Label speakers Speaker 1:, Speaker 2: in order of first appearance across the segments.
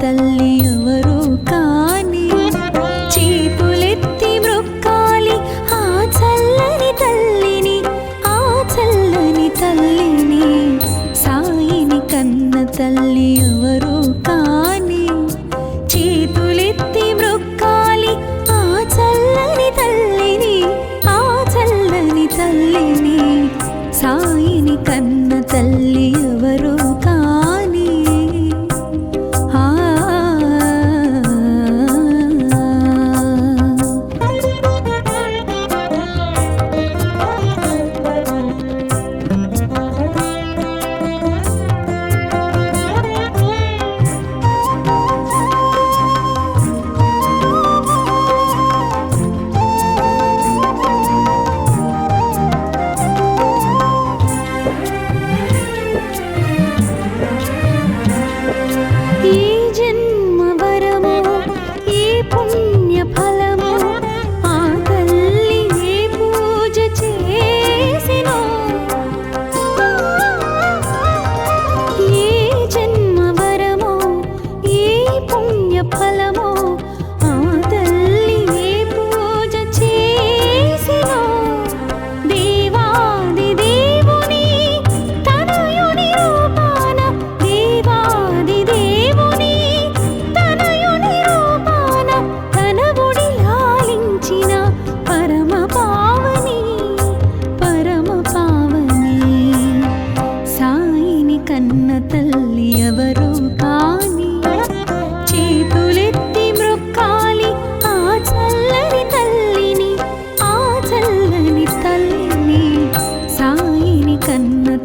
Speaker 1: తల్లి ఎవరు కాని చేతులెత్తి మ్రొక్కాలి ఆ చల్లని తల్లిని, ఆ చల్లని తల్లిని. సాయిని కన్న తల్లి ఎవరు కాని చేతులెత్తి మ్రొక్కాలి ఆ చల్లని తల్లిని, ఆ చల్లని తల్లిని. సాయిని కన్న తల్లి ఎవరు కాని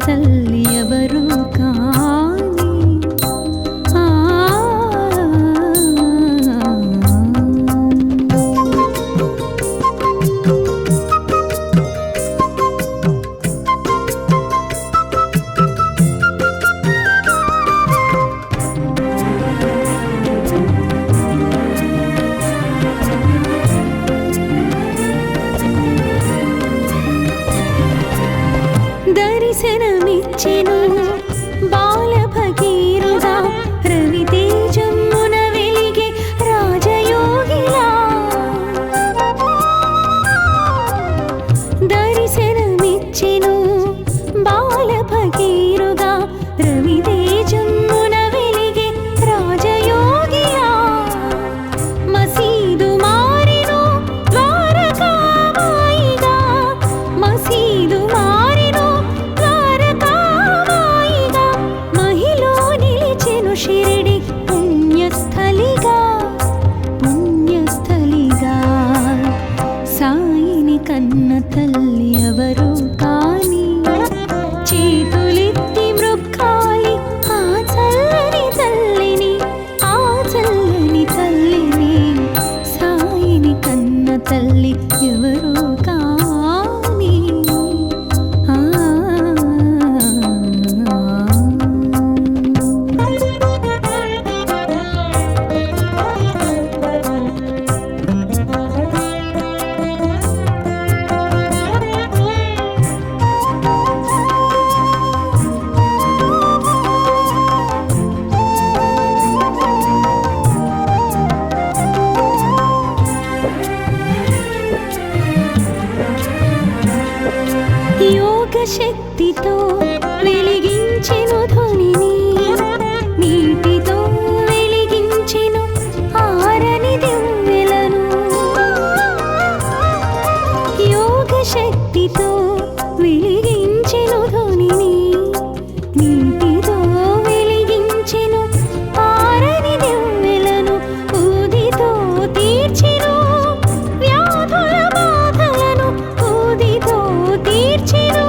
Speaker 1: తల్లి ఎవరు కాని దర్శనమిచ్చెను బాల భగీరథ రవితేజమున వెలిగే రాజయోగిలా. దర్శనమిచ్చెను బాల భగీరథ రవితేజమున వెలిగే రాజయోగిలా. మసీదు మారెను ద్వారకామాయిగా, మసీదు మారెను ద్వారకామాయిగా. మహిలో నిలిచెను షిరిడి పుణ్యస్థలిగా, పుణ్యస్థలిగా. సాయిని కన్న తల్లి ఎవరు కాని చేతులెత్తి మ్రొక్కాలి ఆ చల్లని తల్లిని, ఆ చల్లని తల్లిని. సాయిని కన్న తల్లి ఎవరు కాని యోగ శక్తితో వెలిగించెను ధ్వనిని, నీటితో వెలిగించెను ఆరని దివ్వెలను. యోగ శక్తితో వెలిగించెను ధ్వనిని, నీటితో వెలిగించెను ఆరని దివ్వెలను. ఊదితో తీర్చెను వ్యాధుల బాధలను, ఊదితో తీర్చెను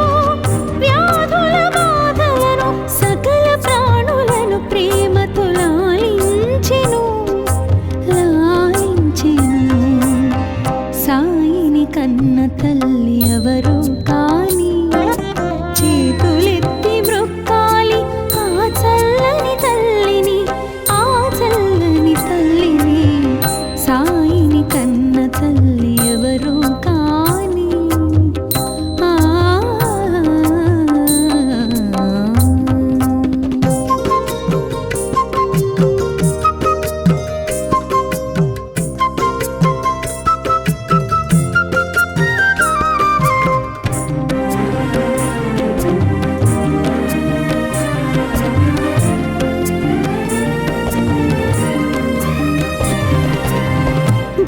Speaker 1: వ్యాధుల బాధలను. సకల ప్రాణులను ప్రేమతో లాలించెను, లాలించెను. సాయిని కన్న తల్లి ఎవరు కాని చేతులెత్తి మ్రొక్కాలి ఆ చల్లని తల్లిని, ఆ చల్లని తల్లిని. సాయిని కన్న తల్లి ఎవరు కాని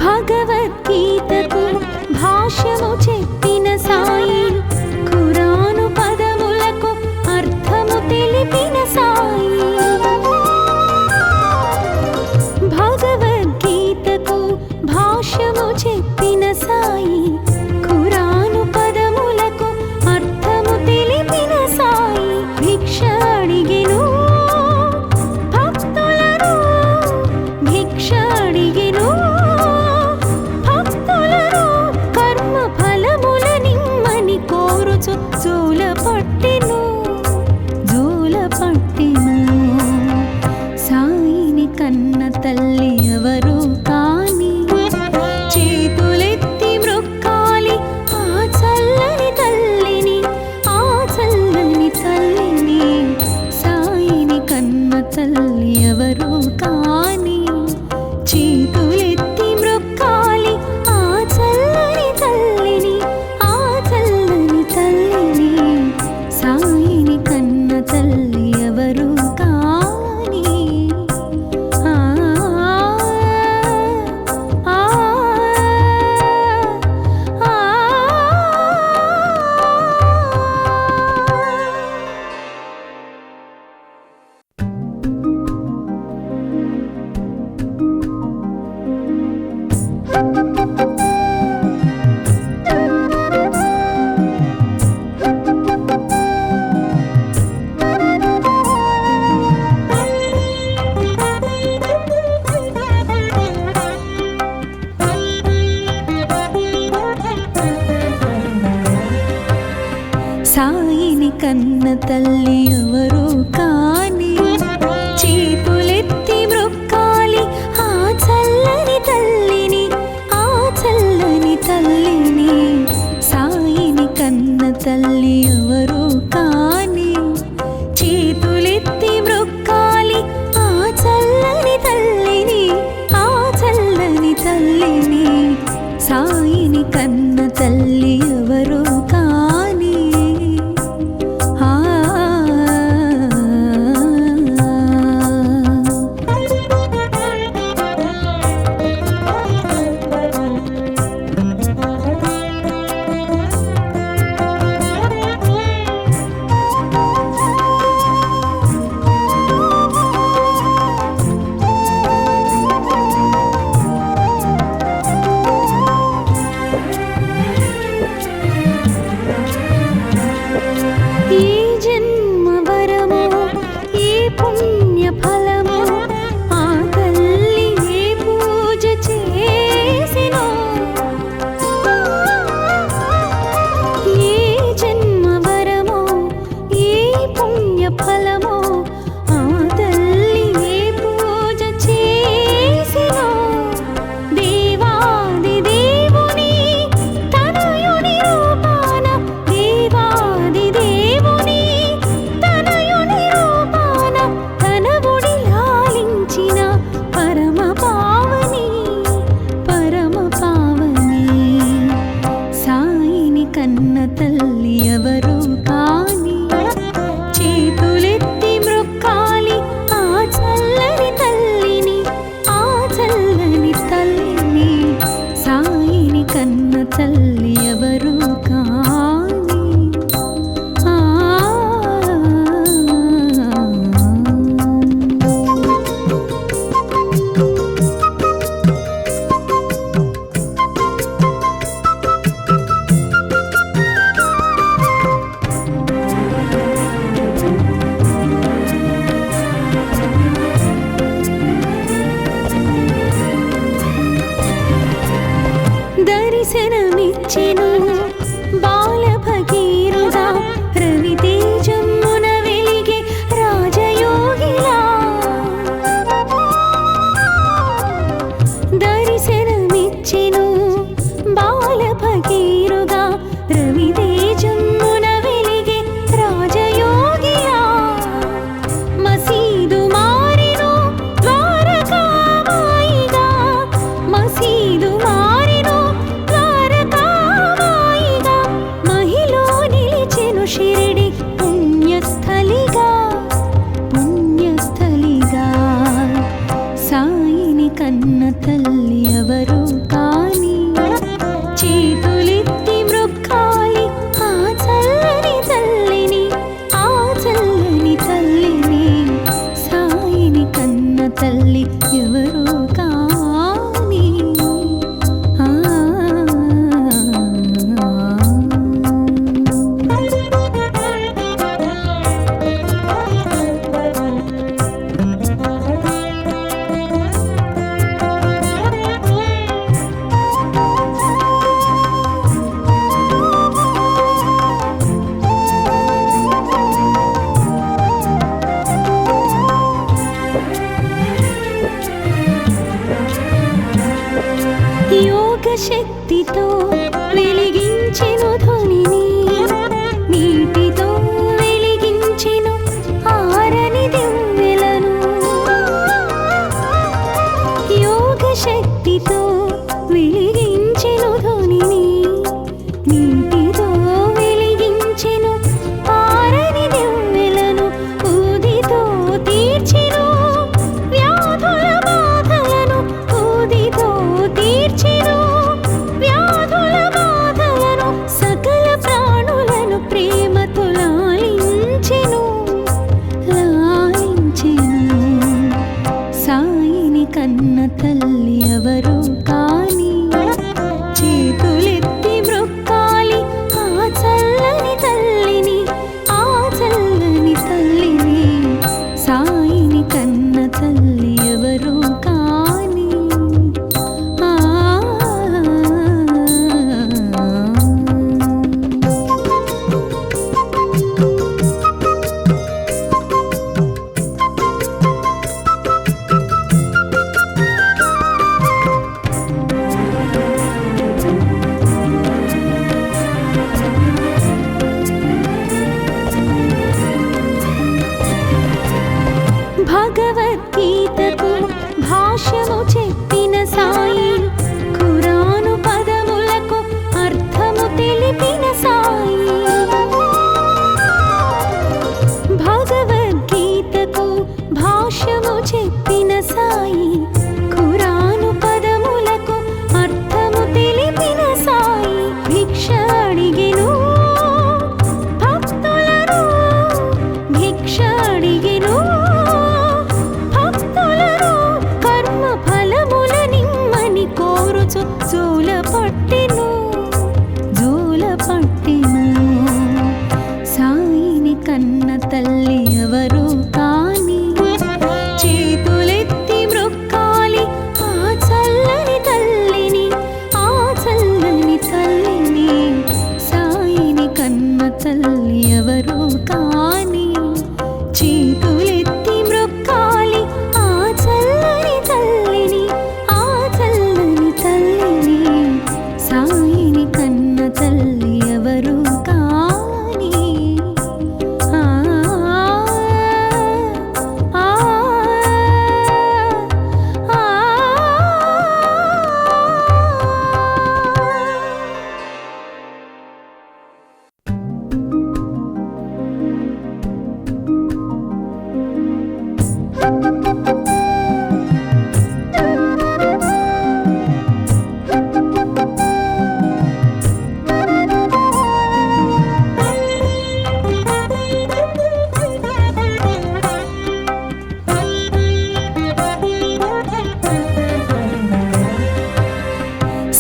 Speaker 1: భగవద్గీతకు భాష్యము చెప్పిన సాయి, ఖురాను పదములకు అర్థము తెలిపిన సాయి. భగవద్గీతకు భాష్యము చెప్పిన సాయి, ఖురాను పదములకు అర్థము తెలిపిన సాయి. భిక్ష అడిగెను భక్తులను, భిక్ష అడిగెను భక్తులను, కర్మ ఫలముల నిమ్మని కోరుచు జోల పట్టెను, జోల పట్టెను. సాయిని కన్న తల్లి ఎవరు కాని, చేతులెత్తి మ్రొక్కాలి ఆ చల్లని తల్లిని, ఆ చల్లని తల్లిని. సాయిని కన్న తల్లి ఎవరు కాని, చేతులెత్తి మ్రొక్కాలి ఆ చల్లని తల్లిని, ఆ చల్లని తల్లిని. సాయిని కన్న తల్లి ఎవరు కాని. ఆ ఆ ఆ సాయిని కన్న తల్లి ఎవరు కాని, చేతులెత్తి మ్రొక్కాలి ఆ చల్లని తల్లిని, ఆ చల్లని తల్లిని. సాయిని కన్న తల్లి ఎవరు కాని, చేతులెత్తి మ్రొక్కాలి ఆ చల్లని తల్లిని, ఆ చల్లని తల్లిని. సాయిని కన్న తల్లి ఎవరు కాని. ఆ ఏ జన్మ వరమో, ఏ పుణ్య ఫలమో, ఆ తల్లి ఏ పూజ చేసినో. ఏ జన్మ వరమో, ఏ పుణ్య ఫలమో, ఆ తల్లి ఏ పూజ చేసినో. దేవాది దేవుని తనయుని రూపాన, దేవాది దేవుని తనయుని రూపాన, తన ఒడి లాలించిన పరమ పావని, పరమ పావని. సాయిని కన్న తల్లి ఎవరు కాని, చేతులెత్తి మ్రొక్కాలి ఆ చల్లని తల్లిని, ఆ చల్లని తల్లిని. సాయిని కన్న తల్లి ఎవరు కాని. ఆ దర్శనమిచ్చెను బాల భగీరుడా, రవితేజమ్మున వెలిగే రాజయోగిలా. దర్శనమిచ్చెను బాల భగీరుడా, రవితేజమ్మున వెలిగే రాజయోగిలా. మసీదు మారెను ద్వారకామాయిగా, మసీదు మారెను ద్వారకామాయిగా. మహిలో నిలిచెను షిరిడి పుణ్యస్థలిగా, పుణ్యస్థలిగా. సాయిని కన్న తల్లి ఎవరు శక్తితో వెలిగించెను ధ్వనిని, నీటితో వెలిగించెను ఆరని దివ్వెలను. యోగ శక్తితో వెలిగించెను ధ్వనిని, నీటితో వెలిగించెను ఆరని దివ్వెలను. ఊదితో తీర్చెను వ్యాధుల బాధలను, ఊదితో తీర్చెను వ్యాధుల బాధలను. సకల ప్రాణులను ప్రేమతో లాలించెను, లాలించెను. సాయిని కన్న తల్లి ఎవరు కాని, చేతులెత్తి మ్రొక్కాలి ఆ చల్లని తల్లిని, ఆ చల్లని తల్లిని. సాయిని కన్న తల్లి ఎవరు కాని. ఆ భగవద్గీతకు భాష్యము చెప్పిన సాయి, ఖురాను పదములకు అర్థము తెలిపిన సాయి. భగవద్గీతకు భాష్యము చెప్పిన సాయి, ఖురాను పదములకు అర్థము తెలిపిన సాయి. భిక్ష అడిగెను భక్తులను, భిక్ష అడిగెను భక్తులను. కర్మ ఫలముల నిమ్మని కోరుచు జోల పట్టెను, జోల పట్టెను. సాయిని కన్న తల్లి ఎవరు కాని, చేతులెత్తి మ్రొక్కాలి ఆ చల్లని తల్లిని, ఆ చల్లని తల్లిని. సాయిని కన్న తల్లి ఎవరు కాని, చేతులెత్తి మ్రొక్కాలి ఆ చల్లని తల్లిని, ఆ చల్లని తల్లిని. సాయిని కన్న తల్లి ఎవరు కాని. ఆ ఆ ఆ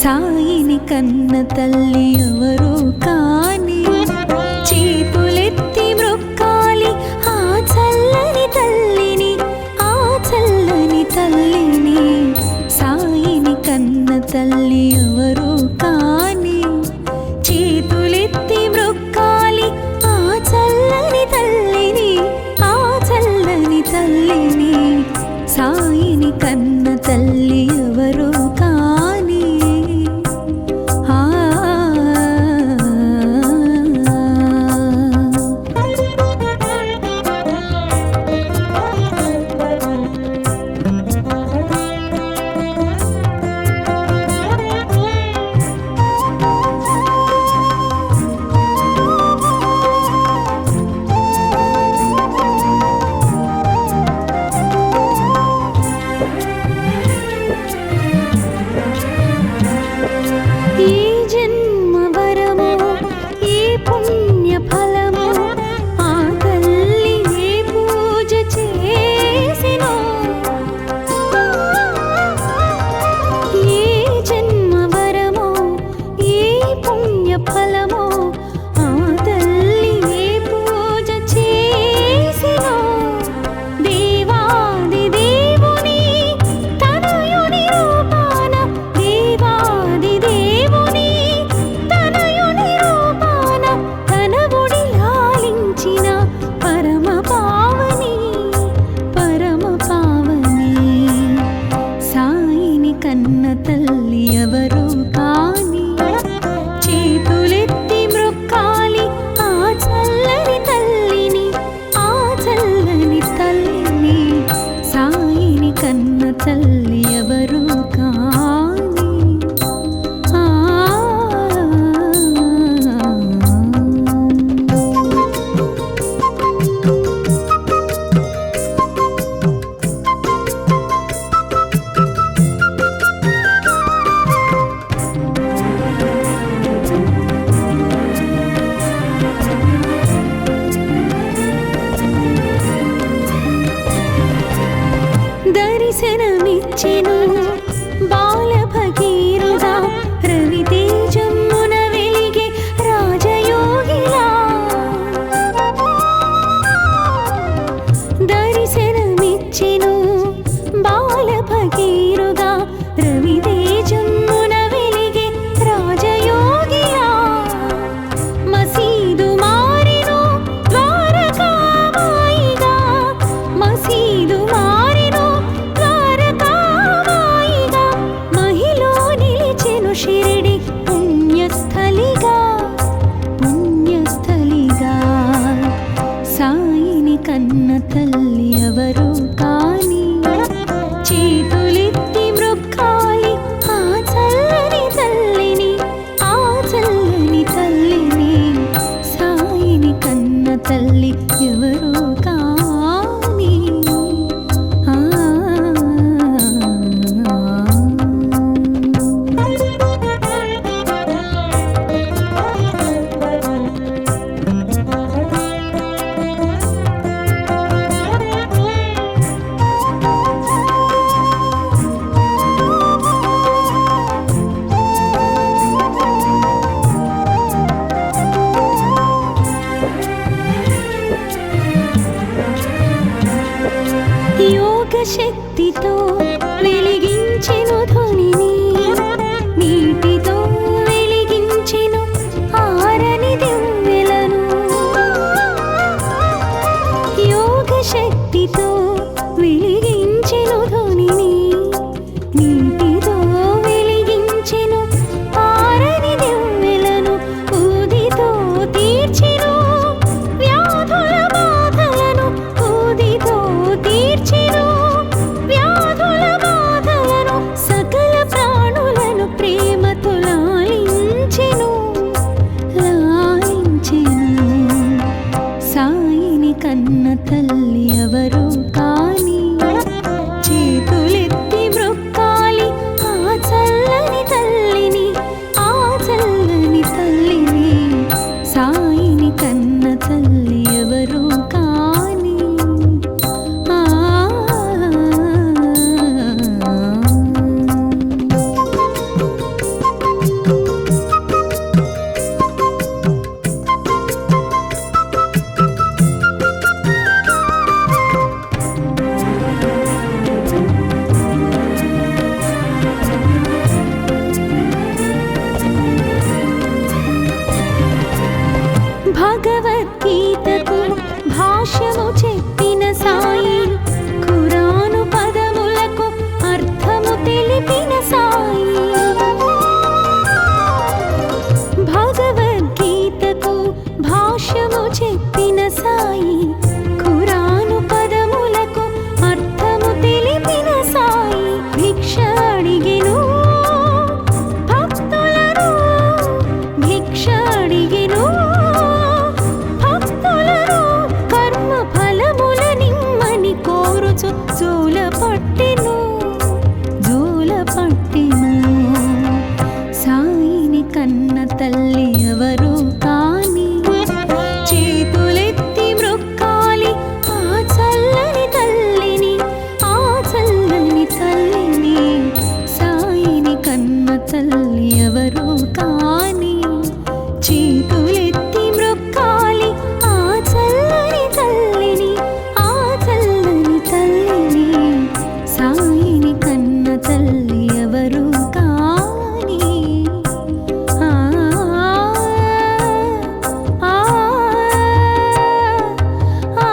Speaker 1: సాయిని కన్న తల్లి ఎవరు కాని, చేతులెత్తి మ్రొక్కాలి ఆ చల్లని తల్లిని, ఆ చల్లని తల్లిని. సాయిని కన్న తల్లి ఎవరు కాని, చేతులెత్తి మ్రొక్కాలి ఆ చల్లని తల్లిని, ఆ చల్లని తల్లిని. సాయిని కన్న తల్లి ఎవరు కాని. ఆ శక్తితో వెలిగించెను ధ్వనిని, నీటితో వెలిగించెను ఆరని దివ్వెలను. యోగ శక్తితో వెలిగించెను ధ్వనిని, నీటితో వెలిగించెను ఆరని దివ్వెలను. ఊదితో తీర్చెను వ్యాధుల బాధలను, ఊదితో తీర్చెను వ్యాధుల బాధలను. సకల ప్రాణులను ప్రేమతో లాలించెను, లాలించెను. సాయిని కన్న తల్లి ఎవరు కాని, చేతులెత్తి మ్రొక్కాలి ఆ చల్లని తల్లిని, ఆ చల్లని తల్లిని. సాయిని కన్న తల్లి ఎవరు కాని. ఆ భగవద్గీతకు భాష్యము చెప్పిన సాయి, ఖురాను పదములకు అర్థము తెలిపిన సాయి. భగవద్గీతకు భాష్యము చెప్పిన సాయి, ఖురాను పదములకు అర్థము తెలిపిన సాయి. భిక్ష అడిగెను భక్తులను, భిక్ష అడిగెను భక్తులను. కర్మ ఫలముల నిమ్మని కోరుచు జోల పట్టెను, జోల పట్టెను. సాయిని కన్న తల్లి ఎవరు కాని, చేతులెత్తి మ్రొక్కాలి ఆ చల్లని తల్లిని, ఆ చల్లని తల్లిని. సాయిని కన్న తల్లి ఎవరు కాని, చేతులెత్తి మ్రొక్కాలి ఆ చల్లని తల్లిని, ఆ చల్లని తల్లిని. సాయిని కన్న తల్లి ఎవరు కాని. ఆ ఆ ఆ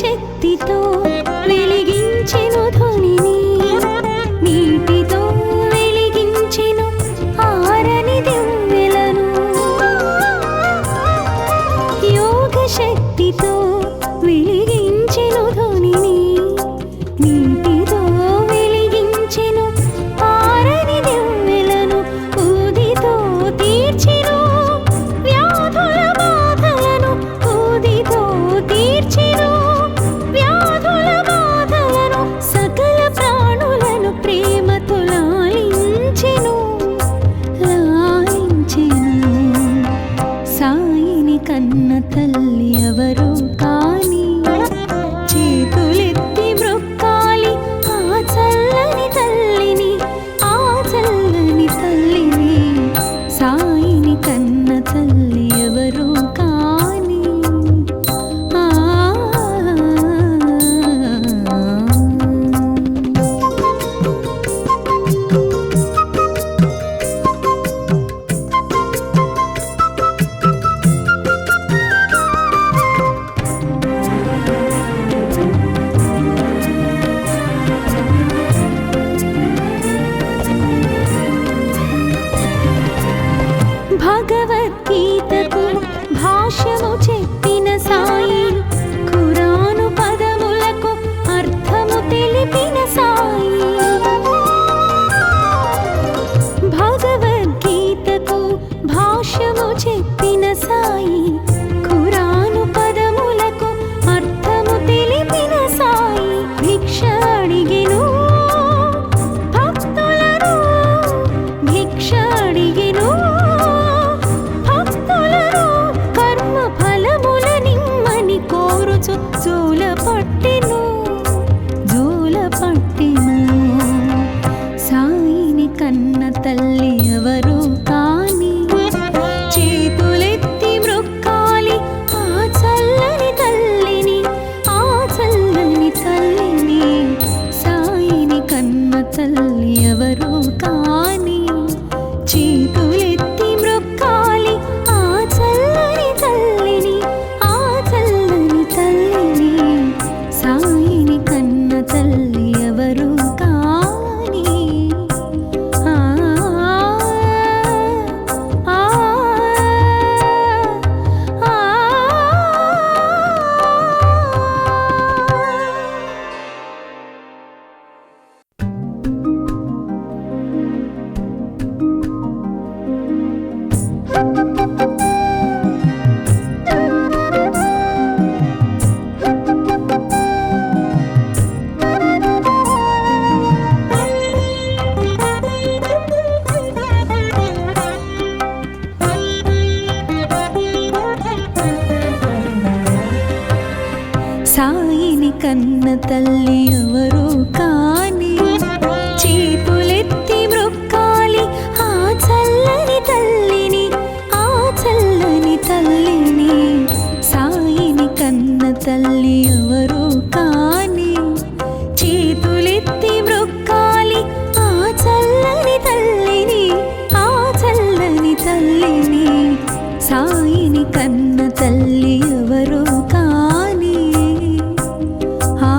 Speaker 1: శక్తితో వెలిగించెను ధ్వనిని, నీటితో వెలిగించెను ఆరని దివ్వెలను. యోగ శక్తితో వెలిగించెను ధ్వనిని, నీటితో వెలిగించెను ఆరని దివ్వెలను. ఊదితో తీర్చెను వ్యాధుల బాధలను, ఊదితో తీర్చెను వ్యాధుల బాధలను. సకల ప్రాణులను ప్రేమతో లాలించెను, లాలించెను. సాయిని కన్న తల్లి ఎవరు కాని, చేతులెత్తి మ్రొక్కాలి ఆ చల్లని తల్లిని, ఆ చల్లని తల్లిని. సాయిని కన్న తల్లి ఎవరు కాని. ఆ భగవద్గీతకు భాష్యము చెప్పిన సాయి, ఖురాను పదములకు అర్థము తెలిపిన సాయి. భగవద్గీతకు భాష్యము చెప్పిన సాయి, ఖురాను పదములకు అర్థము తెలిపిన సాయి. భిక్ష అడిగెను భక్తులను, భిక్ష అడిగెను భక్తులను. కర్మ ఫలముల నిమ్మని కోరుచు జోల పట్టెను, జోల పట్టెను. సాయిని కన్న తల్లి ఎవరు కాని, చేతులెత్తి మ్రొక్కాలి ఆ చల్లని తల్లిని, ఆ చల్లని తల్లిని. సాయిని కన్న తల్లి ఎవరు కాని, చేతులెత్తి మ్రొక్కాలి ఆ చల్లని తల్లిని, ఆ చల్లని తల్లిని. సాయిని కన్న తల్లి ఎవరు కాని. ఆ ఆ ఆ సాయిని కన్న తల్లి ఎవరు కాని, చేతులెత్తి మ్రొక్కాలి ఆ చల్లని తల్లిని, ఆ చల్లని తల్లిని. సాయిని కన్న తల్లి ఎవరు కాని, చేతులెత్తి మ్రొక్కాలి ఆ చల్లని తల్లిని, ఆ చల్లని తల్లిని. సాయిని కన్న తల్లి ఎవరు కాని. ఆ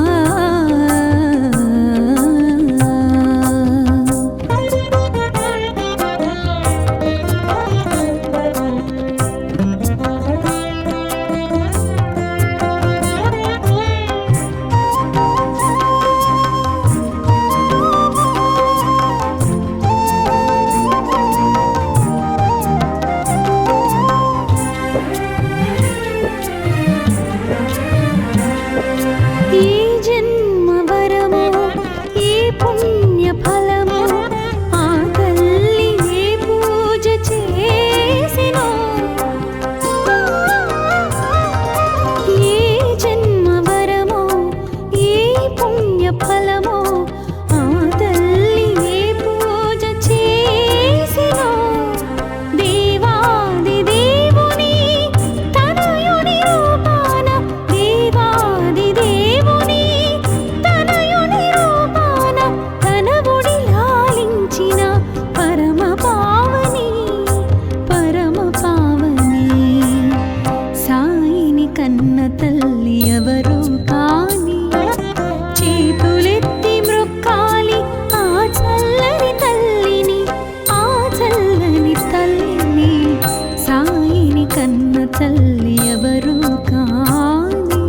Speaker 1: తల్లి ఎవరు కాని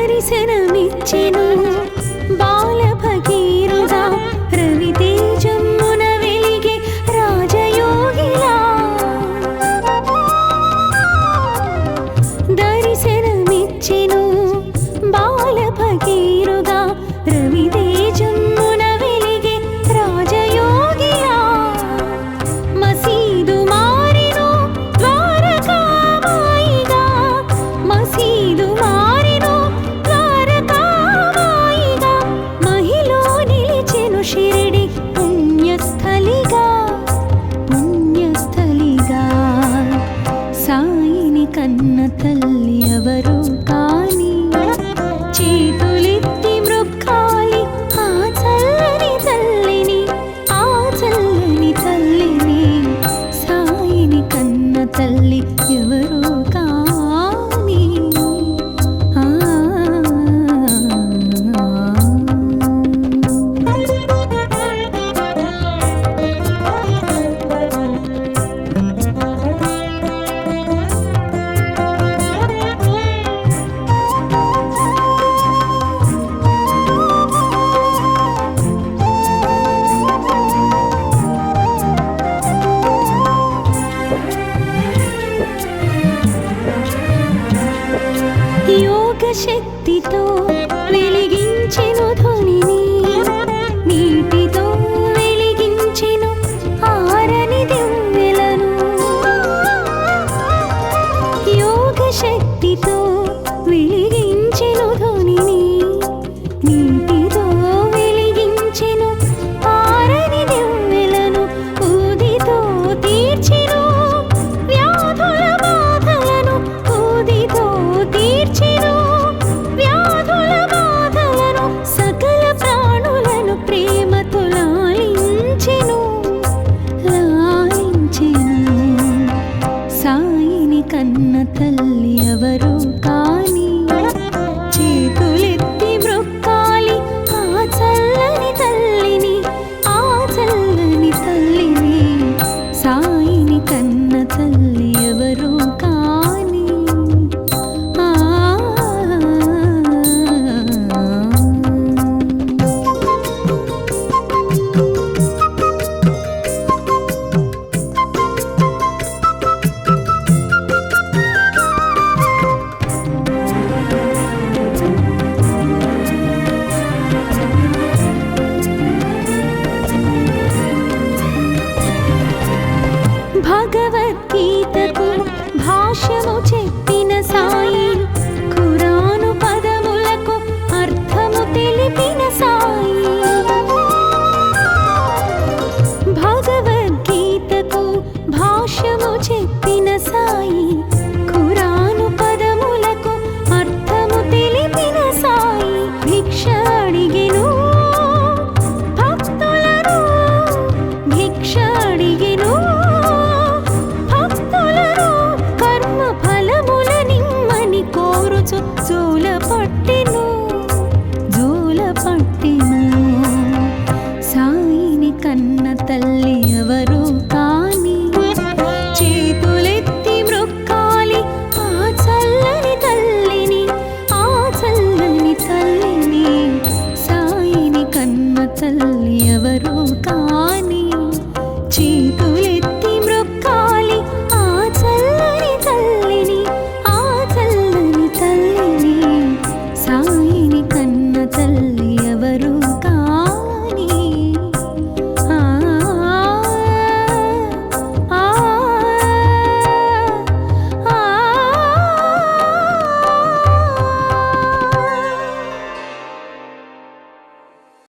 Speaker 1: దర్శనమిచ్చెను బాల భగీరథ రవితేజమున వెలిగే రాజయోగిలా దర్శనమిచ్చెను బాల భగీరథ రవితేజమున వెలిగే రాజయోగిలా మసీదు మారెను ద్వారకామాయిగా మసీదు మారెను ద్వారకామాయిగా మహిలో నిలిచెను షిరిడి పుణ్యస్థలిగా పుణ్యస్థలిగా సాయిని కన్న తల్లి ఎవరు కాని చేతులెత్తి మృక్కాలి ఆ చల్లని తల్లిని ఆ చల్లని తల్లిని సాయిని కన్న తల్లి ఎవరు కాని యోగ శక్తితో వెలిగించెను ధ్వనిని నీటితో వెలిగించెను ఆరని దివ్వెలను యోగ శక్తితో వెలిగించెను ధ్వనిని నీటితో వెలిగించెను ఆరని దివ్వెలను ఊదితో తీర్చెను వ్యాధుల బాధలను ఊదితో తీర్చెను వ్యాధుల బాధలను సకల ప్రాణులను ప్రేమతో లాలించెను లాలించెను సాయిని కన్న తల్లి ఎవరు కాని చేతులెత్తి మృక్కాలి ఆ చల్లని తల్లిని ఆ చల్లని తల్లిని సాయిని కన్న తల్లి ఎవరు కాని భగవద్గీతకు భాష్యము చెప్పిన సాయి ఖురాను పదములకు అర్థము తెలిపిన సాయి భగవద్గీతకు భాష్యము చెప్పిన సాయి ఖురాను పదములకు అర్థము తెలిపిన సాయి భిక్ష అడిగెను భక్తులను భిక్ష అడిగెను భక్తులను కర్మ ఫలముల నిమ్మని కోరుచు జోల పట్టి